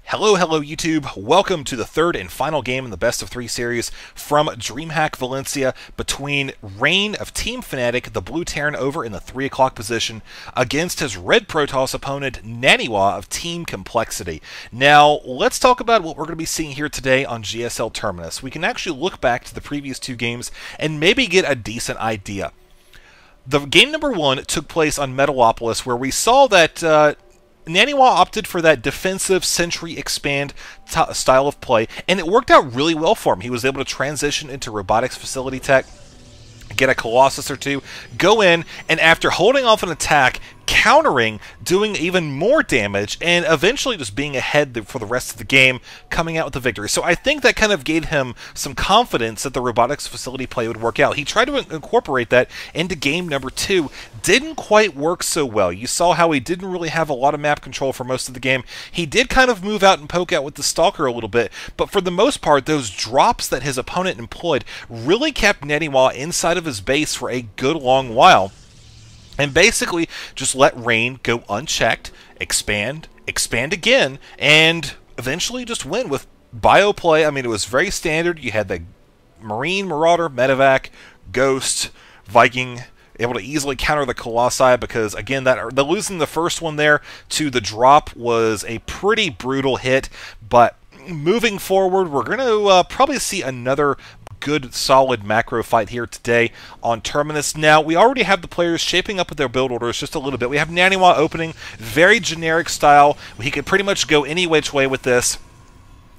Hello, hello YouTube. Welcome to the third and final game in the best of three series from DreamHack Valencia between Rain of Team Fnatic, the blue Terran over in the 3 o'clock position, against his red Protoss opponent, Naniwa of Team Complexity. Now, let's talk about what we're going to be seeing here today on GSL Terminus. We can actually look back to the previous two games and maybe get a decent idea. The game number 1 took place on Metalopolis, where we saw that Naniwa opted for that defensive Sentry Expand style of play, and it worked out really well for him. He was able to transition into Robotics Facility Tech, get a Colossus or two, go in, and after holding off an attack, countering, doing even more damage, and eventually just being ahead for the rest of the game, coming out with the victory. So I think that kind of gave him some confidence that the Robotics Facility play would work out. He tried to incorporate that into game number 2. Didn't quite work so well. You saw how he didn't really have a lot of map control for most of the game. He did kind of move out and poke out with the Stalker a little bit, but for the most part, those drops that his opponent employed really kept Naniwa inside of his base for a good long while. And basically, just let Rain go unchecked, expand again, and eventually just win with bio play. I mean, it was very standard. You had the Marine, Marauder, Medevac, Ghost, Viking, able to easily counter the Colossi because, again, the losing the first one there to the drop was a pretty brutal hit. But moving forward, we're going to probably see another good, solid macro fight here today on Terminus. Now, we already have the players shaping up with their build orders just a little bit. We have Naniwa opening, very generic style. He could pretty much go any which way with this.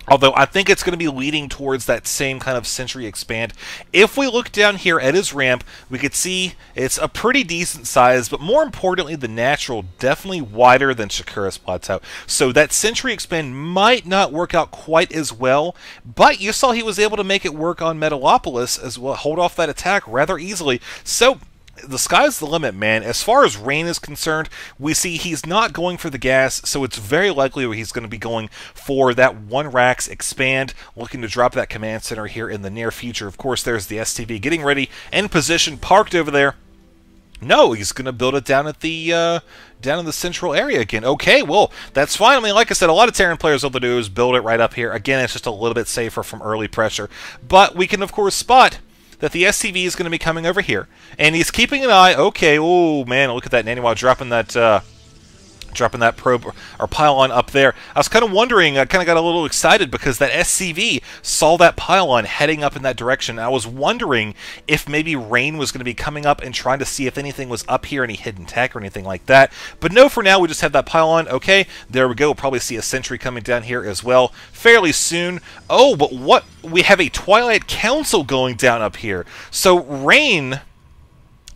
Although I think it's going to be leading towards that same kind of Sentry Expand. If we look down here at his ramp, we could see it's a pretty decent size, but more importantly, the natural definitely wider than Shakura's Plateau. So that Sentry Expand might not work out quite as well, but you saw he was able to make it work on Metalopolis as well, hold off that attack rather easily. So the sky's the limit, man. As far as Rain is concerned, we see he's not going for the gas, so it's very likely he's going to be going for that 1 Rax Expand, looking to drop that command center here in the near future. Of course, there's the STV getting ready and position, parked over there. No, he's going to build it down at the down in the central area again. Okay, well, that's fine. I mean, like I said, a lot of Terran players, all they do is build it right up here. Again, it's just a little bit safer from early pressure. But we can, of course, spot that the SCV is going to be coming over here. And he's keeping an eye. Okay, oh man, look at that Naniwa dropping that probe or pylon up there. I was kind of wondering, I kind of got a little excited because that SCV saw that pylon heading up in that direction. I was wondering if maybe Rain was going to be coming up and trying to see if anything was up here, any hidden tech or anything like that. But no, for now, we just have that pylon. Okay, there we go. We'll probably see a sentry coming down here as well fairly soon. Oh, but what? We have a Twilight Council going down up here. So Rain,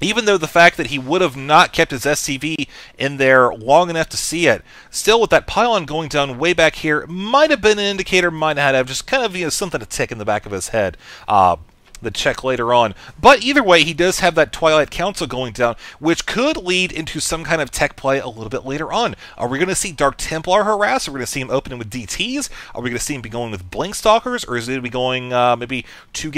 even though the fact that he would have not kept his SCV in there long enough to see it, still with that pylon going down way back here, might have been an indicator, might not have, just kind of, you know, something to tick in the back of his head. The check later on. But either way, he does have that Twilight Council going down, which could lead into some kind of tech play a little bit later on. Are we going to see Dark Templar harass? Are we going to see him opening with DTs? Are we going to see him be going with Blink Stalkers? Or is it going to be going maybe two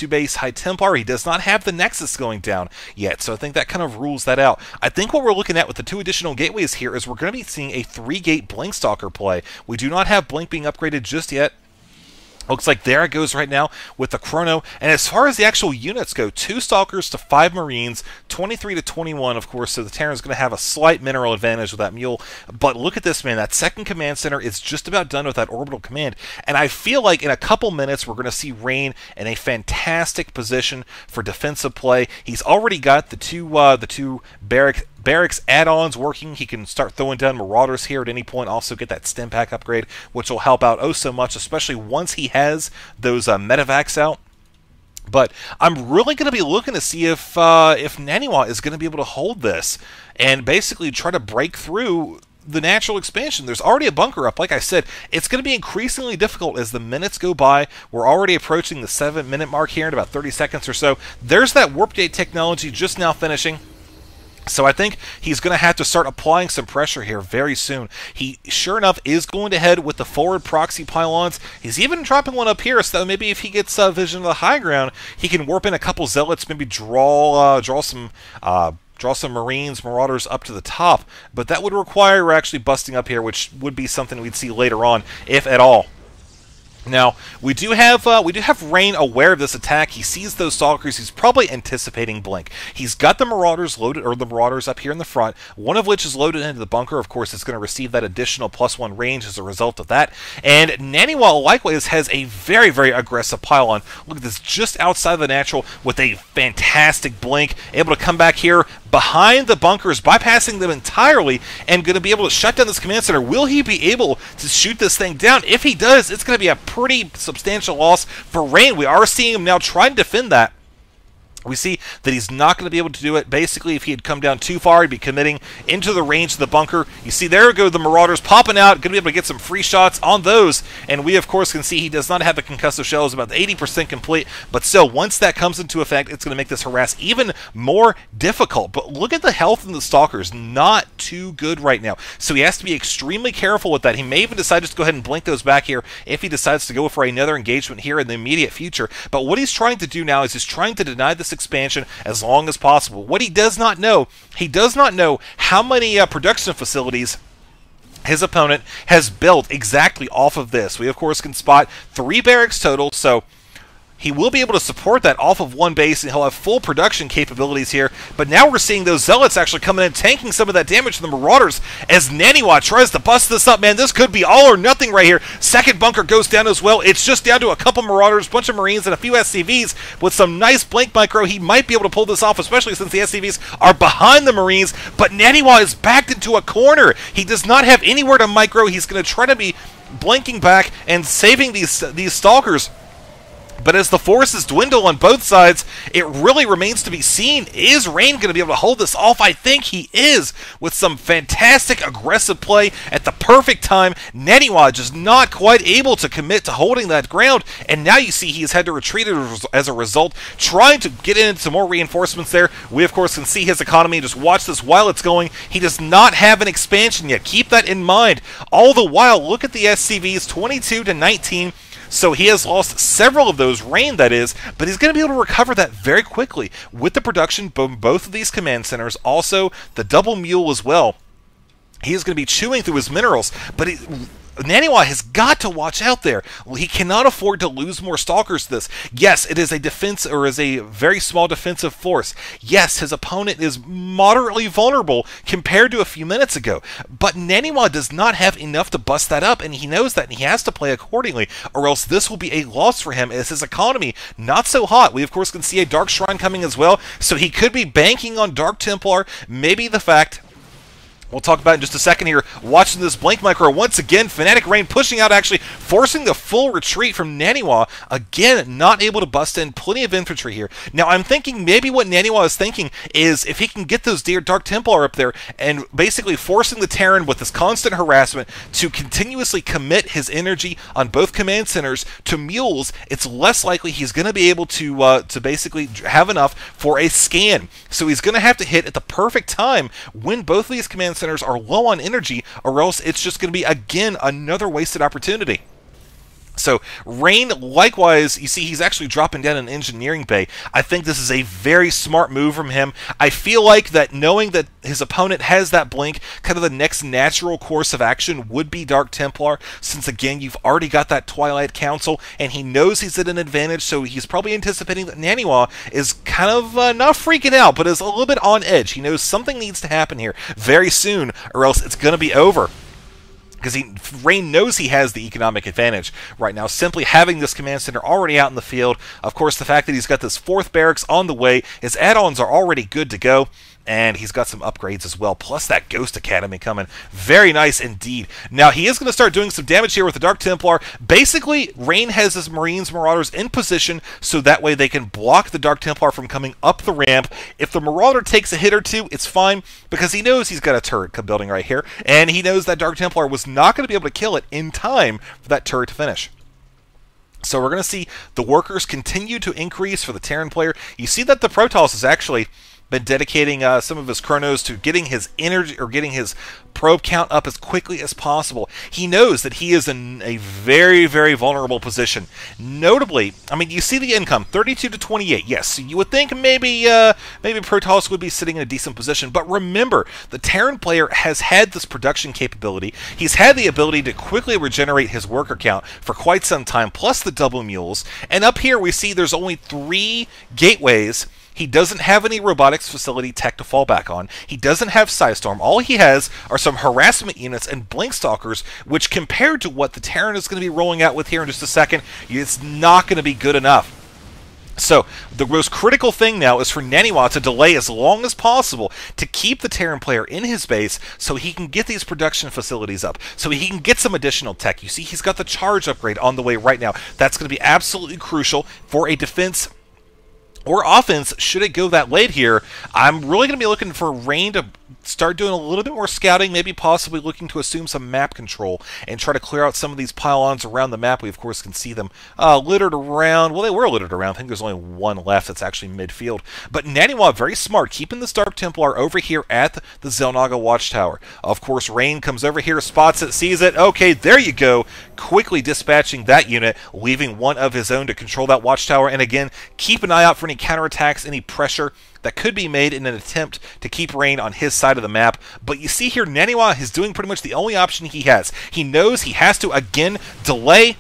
base High Templar? He does not have the Nexus going down yet, so I think that kind of rules that out. I think what we're looking at with the 2 additional gateways here is we're going to be seeing a 3-gate Blink Stalker play. We do not have Blink being upgraded just yet. Looks like there it goes right now with the Chrono. And as far as the actual units go, 2 Stalkers to 5 Marines, 23 to 21, of course, so the Terran's going to have a slight mineral advantage with that Mule. But look at this, man. That second command center is just about done with that orbital command. And I feel like in a couple minutes, we're going to see Rain in a fantastic position for defensive play. He's already got the two Barracks add-ons working. He can start throwing down Marauders here at any point, also get that Stim Pack upgrade, which will help out oh so much, especially once he has those Medevacs out. But I'm really going to be looking to see if Naniwa is going to be able to hold this and basically try to break through the natural expansion. There's already a bunker up. Like I said, it's going to be increasingly difficult as the minutes go by. We're already approaching the 7-minute mark here in about 30 seconds or so. There's that Warp Gate technology just now finishing. So I think he's going to have to start applying some pressure here very soon. He, sure enough, is going to head with the forward proxy pylons. He's even dropping one up here, so maybe if he gets vision of the high ground, he can warp in a couple zealots, maybe draw some draw some Marines, Marauders up to the top, but that would require actually busting up here, which would be something we'd see later on, if at all. Now, we do have Rain aware of this attack. He sees those Stalkers. He's probably anticipating Blink. He's got the Marauders loaded, or the Marauders up here in the front, one of which is loaded into the bunker. Of course, it's going to receive that additional +1 range as a result of that. And Naniwa, likewise, has a very, very aggressive pylon. Look at this, just outside of the natural with a fantastic Blink, able to come back here behind the bunkers, bypassing them entirely, and going to be able to shut down this command center. Will he be able to shoot this thing down? If he does, it's going to be a pretty substantial loss for Rain. We are seeing him now try and defend that. We see that he's not going to be able to do it. Basically, if he had come down too far, he'd be committing into the range of the bunker. You see, there go the Marauders popping out, going to be able to get some free shots on those. And we, of course, can see he does not have the concussive shells, about 80% complete. But still, once that comes into effect, it's going to make this harass even more difficult. But look at the health in the Stalkers. Not too good right now. So he has to be extremely careful with that. He may even decide just to go ahead and blink those back here if he decides to go for another engagement here in the immediate future. But what he's trying to do now is he's trying to deny this expansion as long as possible. What he does not know how many production facilities his opponent has built exactly off of this. We, of course, can spot 3 barracks total, so he will be able to support that off of one base, and he'll have full production capabilities here. But now we're seeing those Zealots actually coming in, tanking some of that damage to the Marauders as Naniwa tries to bust this up. Man, this could be all or nothing right here. Second bunker goes down as well. It's just down to a couple Marauders, bunch of Marines, and a few SCVs with some nice Blink micro. He might be able to pull this off, especially since the SCVs are behind the Marines. But Naniwa is backed into a corner. He does not have anywhere to micro. He's going to try to be blinking back and saving these Stalkers. But as the forces dwindle on both sides, it really remains to be seen. Is Rain going to be able to hold this off? I think he is, with some fantastic aggressive play at the perfect time. Naniwa just not quite able to commit to holding that ground, and now you see he has had to retreat as a result, trying to get into some more reinforcements there. We, of course, can see his economy. Just watch this while it's going. He does not have an expansion yet. Keep that in mind. All the while, look at the SCVs, 22 to 19. So he has lost several of those, Rain that is, but he's going to be able to recover that very quickly with the production from both of these command centers, also the double mule as well. He is going to be chewing through his minerals, but Naniwa has got to watch out there. He cannot afford to lose more Stalkers to this. Yes, it is a defense, or is a very small defensive force. Yes, his opponent is moderately vulnerable compared to a few minutes ago, but Naniwa does not have enough to bust that up, and he knows that, and he has to play accordingly, or else this will be a loss for him as his economy not so hot. We, of course, can see a Dark Shrine coming as well, so he could be banking on Dark Templar, maybe the fact... We'll talk about it in just a second here. Watching this Blink micro once again. FnaticRain pushing out, actually forcing the full retreat from Naniwa. Again, not able to bust in. Plenty of infantry here. Now, I'm thinking maybe what Naniwa is thinking is if he can get those dear Dark Templar up there and basically forcing the Terran with this constant harassment to continuously commit his energy on both command centers to mules, it's less likely he's going to be able to basically have enough for a scan. So he's going to have to hit at the perfect time when both of these command centers are low on energy, or else it's just going to be, again, another wasted opportunity. So Rain, likewise, you see he's actually dropping down an engineering bay. I think this is a very smart move from him. I feel like that knowing that his opponent has that Blink, kind of the next natural course of action would be Dark Templar, since again, you've already got that Twilight Council, and he knows he's at an advantage, so he's probably anticipating that Naniwa is kind of not freaking out, but is a little bit on edge. He knows something needs to happen here very soon, or else it's going to be over. Because Rain knows he has the economic advantage right now, simply having this command center already out in the field. Of course, the fact that he's got this 4th barracks on the way, his add-ons are already good to go, and he's got some upgrades as well, plus that Ghost Academy coming. Very nice indeed. Now, he is going to start doing some damage here with the Dark Templar. Basically, Rain has his Marines, Marauders in position, so that way they can block the Dark Templar from coming up the ramp. If the Marauder takes a hit or two, it's fine, because he knows he's got a turret building right here, and he knows that Dark Templar was not going to be able to kill it in time for that turret to finish. So we're going to see the workers continue to increase for the Terran player. You see that the Protoss is actually been dedicating some of his chronos to getting his energy or getting his probe count up as quickly as possible. He knows that he is in a very, very vulnerable position. Notably, I mean, you see the income, 32 to 28. Yes, you would think maybe Protoss would be sitting in a decent position, but remember, the Terran player has had this production capability. He's had the ability to quickly regenerate his worker count for quite some time, plus the double mules. And up here we see there's only 3 gateways. He doesn't have any robotics facility tech to fall back on. He doesn't have Psystorm. All he has are some harassment units and Blinkstalkers, which compared to what the Terran is going to be rolling out with here in just a second, it's not going to be good enough. So, the most critical thing now is for Naniwa to delay as long as possible to keep the Terran player in his base so he can get these production facilities up, so he can get some additional tech. You see, he's got the charge upgrade on the way right now. That's going to be absolutely crucial for a defense or offense, should it go that late here. I'm really going to be looking for Rain to start doing a little bit more scouting, maybe possibly looking to assume some map control and try to clear out some of these pylons around the map. We, of course, can see them littered around. Well, they were littered around. I think there's only one left that's actually midfield. But Naniwa, very smart, keeping the Dark Templar over here at the Xel'Naga Watchtower. Of course, Rain comes over here, spots it, sees it. Okay, there you go. Quickly dispatching that unit, leaving one of his own to control that Watchtower. And again, keep an eye out for any counterattacks, any pressure that could be made in an attempt to keep Rain on his side of the map. But you see here, Naniwa is doing pretty much the only option he has. He knows he has to, again, delay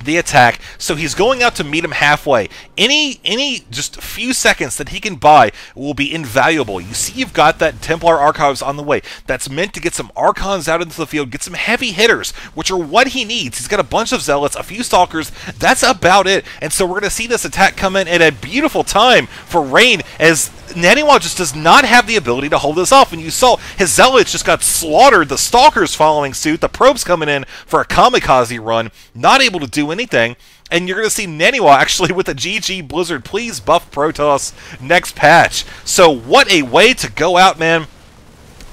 the attack, so he's going out to meet him halfway. Any just a few seconds that he can buy will be invaluable. You see, you've got that Templar Archives on the way. That's meant to get some Archons out into the field, get some heavy hitters, which are what he needs. He's got a bunch of Zealots, a few Stalkers. That's about it. And so we're going to see this attack come in at a beautiful time for Rain, as Naniwa just does not have the ability to hold this off. And you saw his Zealots just got slaughtered, the Stalkers following suit, the probes coming in for a kamikaze run, not able to do anything. And you're going to see Naniwa actually with a GG Blizzard, please buff Protoss next patch. So what a way to go out, man.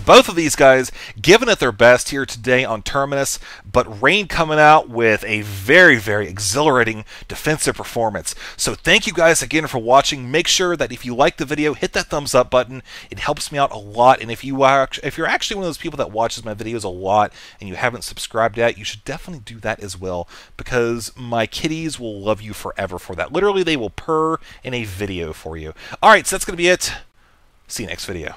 Both of these guys giving it their best here today on Terminus, but Rain coming out with a very, very exhilarating defensive performance. So thank you guys again for watching. Make sure that if you like the video, hit that thumbs up button. It helps me out a lot. And if you're actually one of those people that watches my videos a lot and you haven't subscribed yet, you should definitely do that as well, because my kitties will love you forever for that. Literally, they will purr in a video for you. All right, so that's going to be it. See you next video.